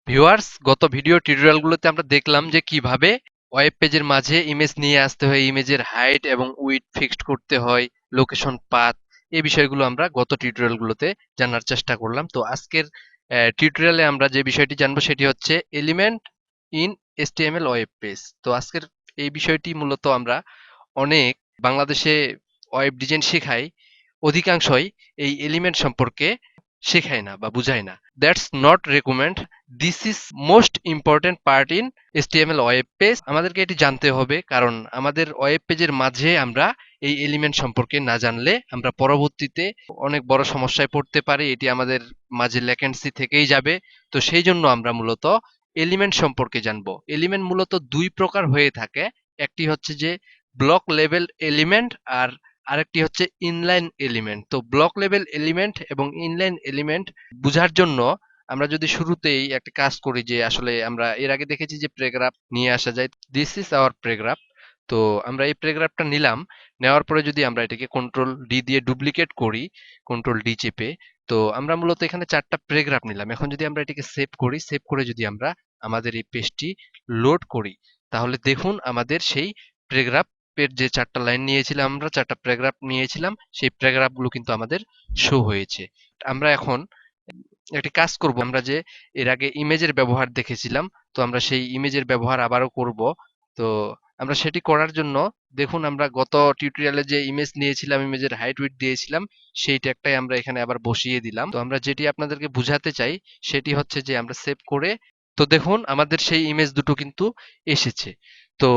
Viewers, গত video টিউটোরিয়ালগুলোতে আমরা দেখলাম যে কিভাবে ওয়েব পেজের মাঝে ইমেজ নিয়ে আসতে হয়, ইমেজের হাইট এবং উইডথ ফিক্সড করতে হয়, লোকেশন পাথ, এই বিষয়গুলো আমরা গত টিউটোরিয়ালগুলোতে জানার চেষ্টা করলাম। তো আজকের টিউটোরিয়ালে আমরা যে বিষয়টি জানবো সেটি হচ্ছে element in HTML web page. তো আজকের এই বিষয়টি মূলত আমরা অনেক বাংলাদেশে ওয়েব ডিজাইন শেখাই, অধিকাংশই এই এলিমেন্ট সম্পর্কে শেখায় না বা বুঝায় না। That's not recommend. This is most important part in HTML web page. আমাদেরকে এটি জানতে হবে, কারণ আমাদের ওয়েব পেজের মাঝে আমরা এই এলিমেন্ট সম্পর্কে না জানলে আমরা পরবর্তীতে অনেক বড় সমস্যায় পড়তে পারি। এটি আমাদের মাঝে ল্যাকেন্সি থেকেই যাবে। তো সেই জন্য আমরা মূলত এলিমেন্ট সম্পর্কে জানবো। এলিমেন্ট মূলত দুই প্রকার হয়ে থাকে। একটি হচ্ছে যে ব্লক লেভেল এলিমেন্ট, আর আরেকটি হচ্ছে ইনলাইন এলিমেন্ট। তো ব্লক লেভেল এলিমেন্ট এবং ইনলাইন এলিমেন্ট বোঝার জন্য আমরা যদি শুরুতেই একটা কাজ করি, যে আসলে আমরা এর আগে দেখেছি যে প্যারাগ্রাফ নিয়ে আসা যায়। This is our paragraph. তো আমরা এই প্যারাগ্রাফটা নিলাম, নেওয়ার পরে যদি আমরা এটাকে কন্ট্রোল ডি দিয়ে ডুপ্লিকেট করি, কন্ট্রোল ডি চেপে, তো আমরা মূলত এখানে 4টা প্যারাগ্রাফ নিলাম। এখন যদি আমরা এটাকে সেভ করি, সেভ করে যদি আমরা আমাদের এই পেজটি লোড করি, তাহলে দেখুন আমাদের সেই প্যারাগ্রাফ এর যে 4টা লাইন নিয়েছিলাম, আমরা 4টা প্যারাগ্রাফ নিয়েছিলাম, সেই প্যারাগ্রাফগুলো কিন্তু আমাদের শো হয়েছে। আমরা এখন একটি কাজ করব। আমরা যে এর আগে ইমেজের ব্যবহার দেখেছিলাম, তো আমরা সেই ইমেজের ব্যবহার আবারও করব। তো আমরা সেটি করার জন্য দেখুন, আমরা গত টিউটোরিয়ালে যে ইমেজ নিয়েছিলাম, ইমেজের হাইট উইডথ দিয়েছিলাম, সেই ট্যাগটাই আমরা এখানে আবার বসিয়ে দিলাম। তো আমরা যেটি আপনাদেরকে বুঝাতে চাই সেটি হচ্ছে যে আমরা সেভ করে, তো দেখুন আমাদের সেই ইমেজ দুটো কিন্তু এসেছে। তো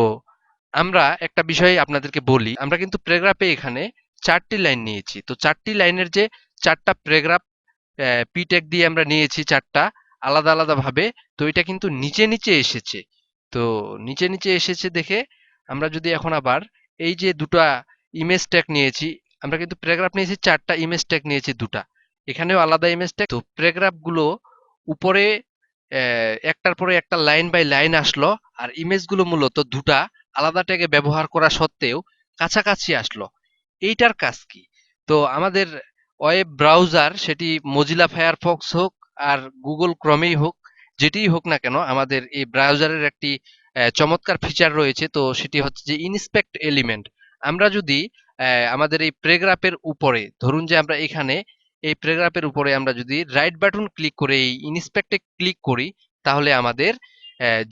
আমরা একটা বিষয় আপনাদেরকে বলি, আমরা কিন্তু প্যারাগ্রাফে এখানে 4টি লাইন নিয়েছি। তো 4টি লাইনের যে 4টা প্যারাগ্রাফ পি ট্যাগ দিয়ে আমরা নিয়েছি 4টা আলাদা আলাদা ভাবে। তো এটা কিন্তু নিচে নিচে এসেছে। তো নিচে নিচে এসেছে দেখে আমরা যদি এখন আবার এই যে দুটা ইমেজ ট্যাগ নিয়েছি, আমরা কিন্তু প্যারাগ্রাফ নিয়েছি 4টা, ইমেজ ট্যাগ নিয়েছি 2টা, এখানেও আলাদা ইমেজ ট্যাগ। তো প্যারাগ্রাফ গুলো উপরে একটার পরে একটা লাইন বাই লাইন আসলো, আর ইমেজগুলো মূলত 2টা আলাদা ট্যাগে ব্যবহার করা সত্ত্বেও কাছাকাছি আসলো। এইটার কাজ কি? তো আমাদের ওয়েব ব্রাউজার, সেটি মজিলা ফায়ারফক্স হোক আর গুগল ক্রমেই হোক, যেটিই হোক না কেন, আমাদের এই ব্রাউজারের একটি চমৎকার ফিচার রয়েছে। তো সেটি হচ্ছে যে ইনস্পেক্ট এলিমেন্ট। আমরা যদি আমাদের এই প্যারাগ্রাফের উপরে, ধরুন যে আমরা এখানে এই প্যারাগ্রাফের উপরে আমরা যদি রাইট বাটন ক্লিক করে এই ইনস্পেক্টে ক্লিক করি, তাহলে আমাদের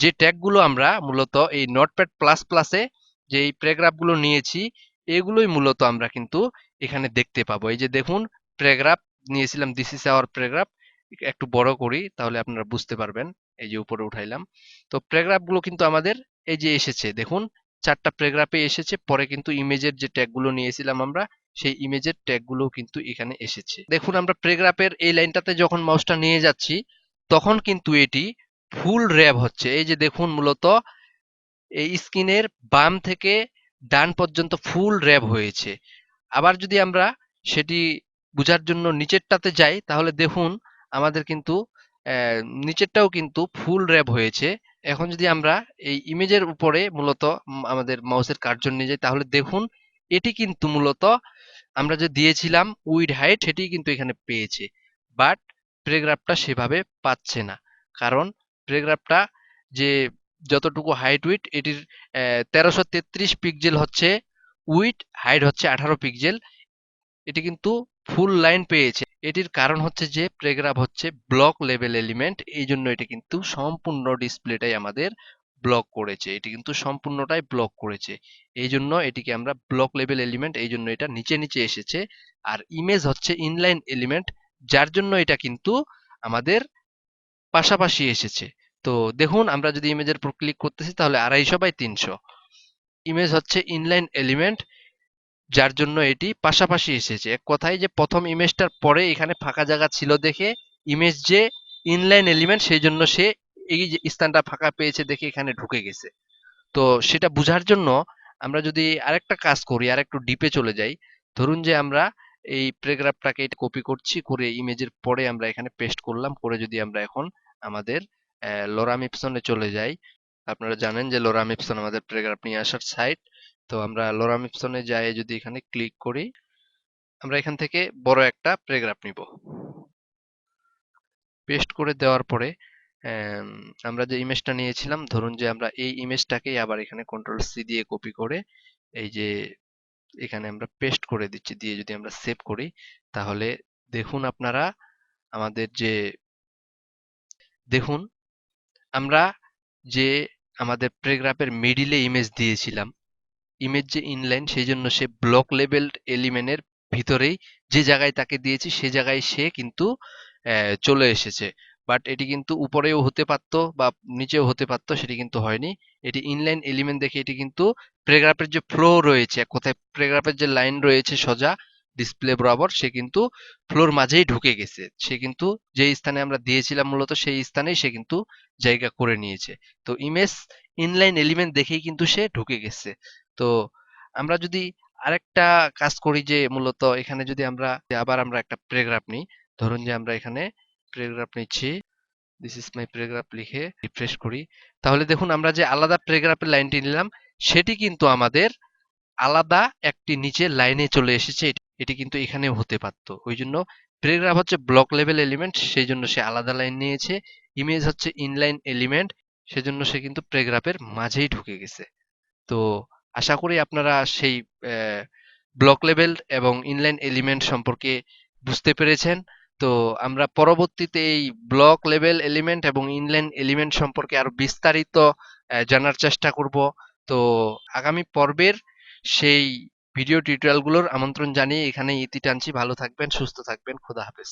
যে ট্যাগগুলো আমরা মূলত এই নোটপ্যাড প্লাস প্লাসে যে এই প্যারাগ্রাফগুলো নিয়েছি, এগুলোই মূলত আমরা কিন্তু এখানে দেখতে পাবো। এই যে দেখুন, প্যারাগ্রাফ নিয়েছিলাম, দিস ইজ আওয়ার প্যারাগ্রাফ। একটু বড় করি তাহলে আপনারা বুঝতে পারবেন। এই যে উপরে উঠাইলাম, তো প্যারাগ্রাফগুলো কিন্তু আমাদের এই যে এসেছে দেখুন, 4টা প্যারাগ্রাফে এসেছে। পরে কিন্তু ইমেজের যে ট্যাগগুলো নিয়েছিলাম আমরা, সেই ইমেজের ট্যাগগুলো কিন্তু এখানে এসেছে। দেখুন, আমরা প্যারাগ্রাফের এই লাইনটাতে যখন মাউসটা নিয়ে যাচ্ছি, তখন কিন্তু এটি ফুল র্যাব হচ্ছে। এই যে দেখুন, মূলত এই স্ক্রিনের বাম থেকে ডান পর্যন্ত ফুল র্যাব হয়েছে। আবার যদি আমরা সেটি বোঝার জন্য নিচেরটাতে যাই, তাহলে দেখুন আমাদের কিন্তু নিচেরটাও কিন্তু ফুল র্যাব হয়েছে। এখন যদি আমরা এই ইমেজের উপরে মূলত আমাদের মাউসের কার্সর নিয়ে যাই, তাহলে দেখুন এটি কিন্তু মূলত আমরা যে দিয়েছিলাম উইড হাইট, সেটি কিন্তু এখানে পেয়েছে। বাট প্যারাগ্রাফটা সেভাবে পাচ্ছে না, কারণ প্যারাগ্রাফটা যে যতটুকু হাইট উইড, এটির 1333 পিক্সেল হচ্ছে উইড, হাইট হচ্ছে 18 পিক্সেল। এটি কিন্তু ফুল লাইন পেয়েছে। এটির কারণ হচ্ছে যে প্যারাগ্রাফ হচ্ছে ব্লক লেভেল এলিমেন্ট, এই জন্য এটি কিন্তু সম্পূর্ণ ডিসপ্লেটাই আমাদের ব্লক করেছে। এটি কিন্তু সম্পূর্ণটাই ব্লক করেছে, এই জন্য এটিকে আমরা ব্লক লেভেল এলিমেন্ট, এই জন্য এটা নিচে নিচে এসেছে। আর ইমেজ হচ্ছে ইনলাইন এলিমেন্ট, যার জন্য এটা কিন্তু আমাদের পাশাপাশি এসেছে। তো দেখুন, আমরা যদি ইমেজের উপর ক্লিক করতেছি, তাহলে 250/300। ইমেজ হচ্ছে ইনলাইন এলিমেন্ট, যার জন্য এটি পাশাপাশি এসেছে। এক কথায় যে প্রথম ইমেজটার পরে এখানে ফাঁকা জায়গা ছিল দেখে ইমেজ যে ইনলাইন এলিমেন্ট, সেই জন্য সে এই যে স্থানটা ফাঁকা পেয়েছে দেখে এখানে ঢুকে গেছে। তো সেটা বোঝার জন্য আমরা যদি আরেকটা কাজ করি, আর একটু ডিপে চলে যাই, ধরুন যে আমরা এই প্যারাগ্রাফটাকে কপি করছি, করে ইমেজের পরে আমরা এখানে পেস্ট করলাম, করে যদি আমরা এখন আমাদের লোরাম ইপসনে চলে যাই। আপনারা জানেন যে লোরাম ইপসন আমাদের প্যারাগ্রাফ নিয়ে আসার সাইট। তো আমরা লোরাম ইপসনে যাই, যদি এখানে ক্লিক করি, আমরা এখান থেকে বড় একটা প্যারাগ্রাফ নিব। পেস্ট করে দেওয়ার পরে আম, আমরা যে ইমেজটা নিয়েছিলাম, ধরুন যে আমরা এই ইমেজটাকেই আবার এখানে কন্ট্রোল সি দিয়ে কপি করে এই যে এখানে আমরা পেস্ট করে দিচ্ছি, দিয়ে যদি আমরা সেভ করি, তাহলে দেখুন আপনারা আমাদের যে দেখুন আমরা যে আমাদের প্যারাগ্রাফের মিডিলে ইমেজ দিয়েছিলাম, ইমেজ যে ইনলাইন, সেই জন্য সে ব্লক লেভেল এলিমেন্টের ভিতরেই যে জায়গায় তাকে দিয়েছি সে জায়গায় সে কিন্তু চলে এসেছে। বাট এটি কিন্তু উপরেও হতে পারতো বা নিচেও হতে পারতো, সেটি কিন্তু হয়নি। এটি ইনলাইন এলিমেন্ট দেখে এটি কিন্তু প্যারাগ্রাফের যে ফ্লো রয়েছে, এক কথায় প্যারাগ্রাফের যে লাইন রয়েছে সোজা ডিসপ্লে বরাবর, সে কিন্তু ফ্লোর মাঝেই ঢুকে গেছে। সে কিন্তু যে স্থানে আমরা দিয়েছিলাম মূলত সেই স্থানেই সে কিন্তু জায়গা করে নিয়েছে। তো ইমেজ ইনলাইন এলিমেন্ট দেখেই কিন্তু সে ঢুকে গেছে। তো আমরা যদি আরেকটা কাজ করি, যে মূলত এখানে যদি আমরা আবার আমরা একটা প্যারাগ্রাফ নিই, ধরুন যে আমরা এখানে প্যারাগ্রাফ নিচ্ছি, দিস ইজ মাই প্যারাগ্রাফ লিখে রিফ্রেশ করি, তাহলে দেখুন আমরা যে আলাদা প্যারাগ্রাফের লাইনটি নিলাম সেটি কিন্তু আমাদের আলাদা একটি নিচে লাইনে চলে এসেছে। এটি কিন্তু এখানেও হতে পারতো। ওই জন্য প্যারাগ্রাফ হচ্ছে ব্লক লেভেল এলিমেন্ট, সেই জন্য সে আলাদা লাইন নিয়েছে। ইমেজ হচ্ছে ইনলাইন এলিমেন্ট, সেজন্য সে কিন্তু প্যারাগ্রাফের মাঝেই ঢুকে গেছে। তো আশা করি আপনারা সেই ব্লক লেভেল এবং ইনলাইন এলিমেন্ট সম্পর্কে বুঝতে পেরেছেন। তো আমরা পরবর্তীতে এই ব্লক লেভেল এলিমেন্ট এবং ইনলাইন এলিমেন্ট সম্পর্কে আরো বিস্তারিত জানার চেষ্টা করব। তো আগামী পর্বের সেই ভিডিও টিউটোরিয়ালগুলোর আমন্ত্রণ জানিয়ে এখানে ইতি টানছি। ভালো থাকবেন, সুস্থ থাকবেন, খোদা হাফেজ।